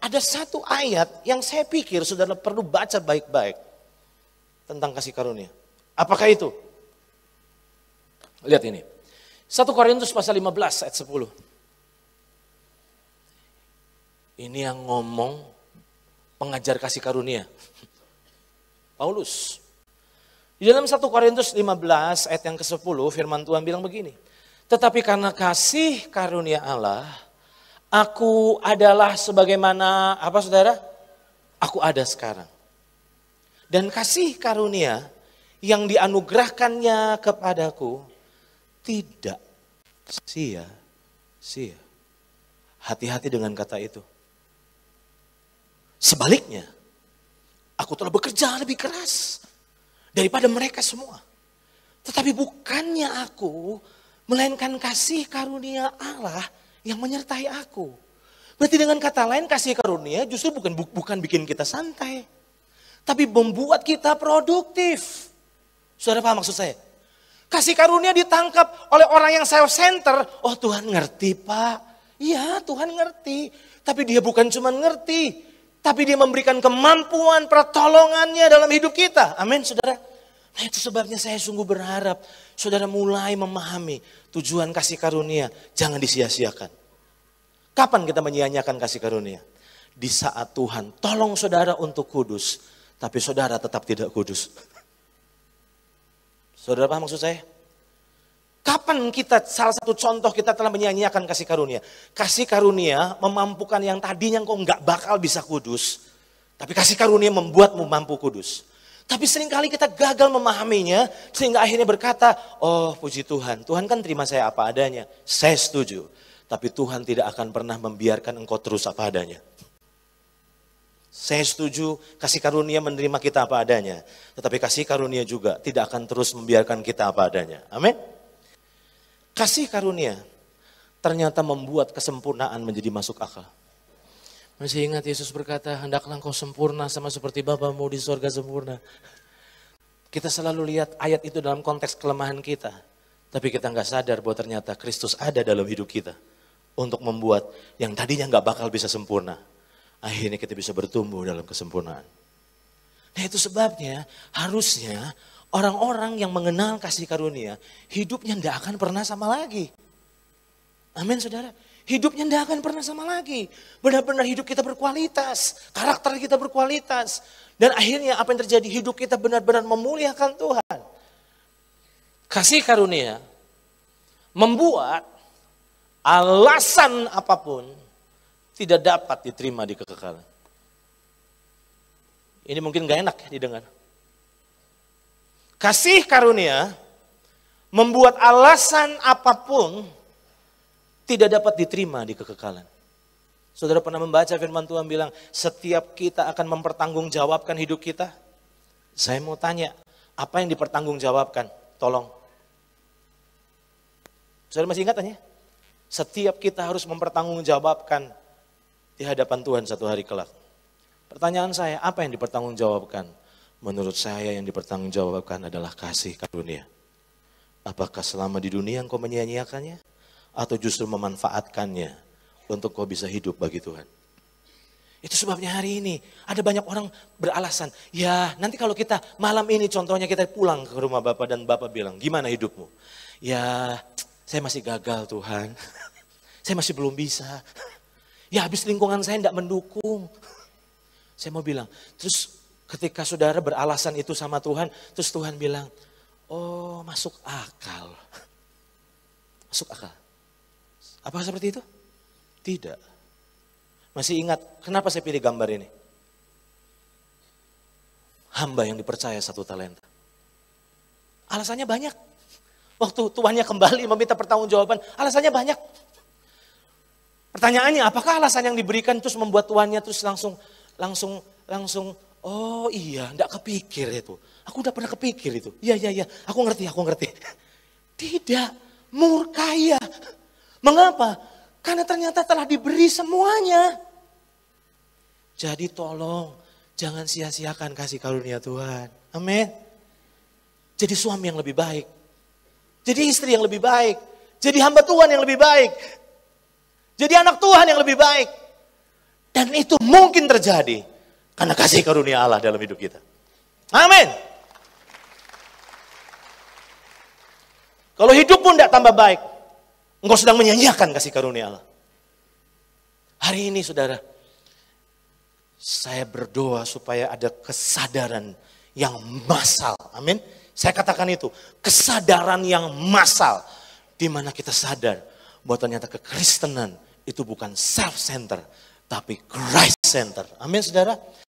ada satu ayat yang saya pikir saudara perlu baca baik-baik tentang kasih karunia. Apakah itu? Lihat ini. 1 Korintus pasal 15 ayat 10. Ini yang ngomong pengajar kasih karunia. Paulus. Di dalam 1 Korintus 15 ayat yang ke-10 firman Tuhan bilang begini. Tetapi karena kasih karunia Allah, aku adalah sebagaimana, apa saudara? Aku ada sekarang. Dan kasih karunia yang dianugerahkannya kepadaku tidak sia-sia. Hati-hati dengan kata itu. Sebaliknya, aku telah bekerja lebih keras daripada mereka semua. Tetapi bukannya aku, melainkan kasih karunia Allah yang menyertai aku. Berarti dengan kata lain kasih karunia justru bukan bikin kita santai. Tapi membuat kita produktif. Saudara paham maksud saya? Kasih karunia ditangkap oleh orang yang self-center. Oh Tuhan ngerti Pak. Iya Tuhan ngerti. Tapi dia bukan cuma ngerti. Tapi dia memberikan kemampuan pertolongannya dalam hidup kita. Amin saudara. Nah itu sebabnya saya sungguh berharap saudara mulai memahami tujuan kasih karunia. Jangan disia-siakan. Kapan kita menyia-nyiakan kasih karunia? Di saat Tuhan tolong saudara untuk kudus. Tapi saudara tetap tidak kudus. Saudara paham maksud saya? Kapan kita, salah satu contoh kita telah menyia-nyiakan kasih karunia. Kasih karunia memampukan yang tadinya kok nggak bakal bisa kudus. Tapi kasih karunia membuatmu mampu kudus. Tapi seringkali kita gagal memahaminya sehingga akhirnya berkata, oh puji Tuhan, Tuhan kan terima saya apa adanya. Saya setuju, tapi Tuhan tidak akan pernah membiarkan engkau terus apa adanya. Saya setuju kasih karunia menerima kita apa adanya. Tetapi kasih karunia juga tidak akan terus membiarkan kita apa adanya. Amin. Kasih karunia ternyata membuat kesempurnaan menjadi masuk akal. Masih ingat Yesus berkata, hendaklah engkau sempurna sama seperti Bapamu di surga sempurna. Kita selalu lihat ayat itu dalam konteks kelemahan kita. Tapi kita nggak sadar bahwa ternyata Kristus ada dalam hidup kita. Untuk membuat yang tadinya nggak bakal bisa sempurna. Akhirnya kita bisa bertumbuh dalam kesempurnaan. Nah itu sebabnya harusnya orang-orang yang mengenal kasih karunia, hidupnya tidak akan pernah sama lagi. Amin saudara. Hidupnya tidak akan pernah sama lagi. Benar-benar hidup kita berkualitas. Karakter kita berkualitas. Dan akhirnya apa yang terjadi? Hidup kita benar-benar memuliakan Tuhan. Kasih karunia membuat alasan apapun tidak dapat diterima di kekekalan. Ini mungkin gak enak ya didengar. Kasih karunia membuat alasan apapun tidak dapat diterima di kekekalan. Saudara pernah membaca firman Tuhan bilang, setiap kita akan mempertanggungjawabkan hidup kita. Saya mau tanya, apa yang dipertanggungjawabkan? Tolong. Saudara masih ingat tanya? Setiap kita harus mempertanggungjawabkan di hadapan Tuhan satu hari kelak. Pertanyaan saya, apa yang dipertanggungjawabkan? Menurut saya yang dipertanggungjawabkan adalah kasih karunia. Apakah selama di dunia engkau menyia-nyiakannya? Atau justru memanfaatkannya untuk kau bisa hidup bagi Tuhan. Itu sebabnya hari ini ada banyak orang beralasan, ya nanti kalau kita malam ini contohnya kita pulang ke rumah Bapak dan Bapak bilang, gimana hidupmu? Ya saya masih gagal Tuhan, saya masih belum bisa. Ya habis lingkungan saya tidak mendukung. Saya mau bilang, terus ketika saudara beralasan itu sama Tuhan, terus Tuhan bilang, oh masuk akal. Masuk akal. Apakah seperti itu? Tidak. Masih ingat kenapa saya pilih gambar ini? Hamba yang dipercaya 1 talenta. Alasannya banyak. Waktu tuannya kembali meminta pertanggungjawaban, alasannya banyak. Pertanyaannya, apakah alasan yang diberikan terus membuat tuannya terus langsung, oh iya, enggak kepikir itu. Aku udah pernah kepikir itu. Iya, aku ngerti. Tidak, murkaya. Mengapa? Karena ternyata telah diberi semuanya. Jadi tolong, jangan sia-siakan kasih karunia Tuhan. Amin. Jadi suami yang lebih baik. Jadi istri yang lebih baik. Jadi hamba Tuhan yang lebih baik. Jadi anak Tuhan yang lebih baik. Dan itu mungkin terjadi karena kasih karunia Allah dalam hidup kita. Amin. Kalau hidup pun tidak tambah baik, engkau sedang menyanyiakan kasih karunia Allah. Hari ini saudara, saya berdoa supaya ada kesadaran yang massal. Amin. Saya katakan itu, kesadaran yang massal. Di mana kita sadar bahwa ternyata kekristenan itu bukan self-center, tapi Christ-center. Amin saudara.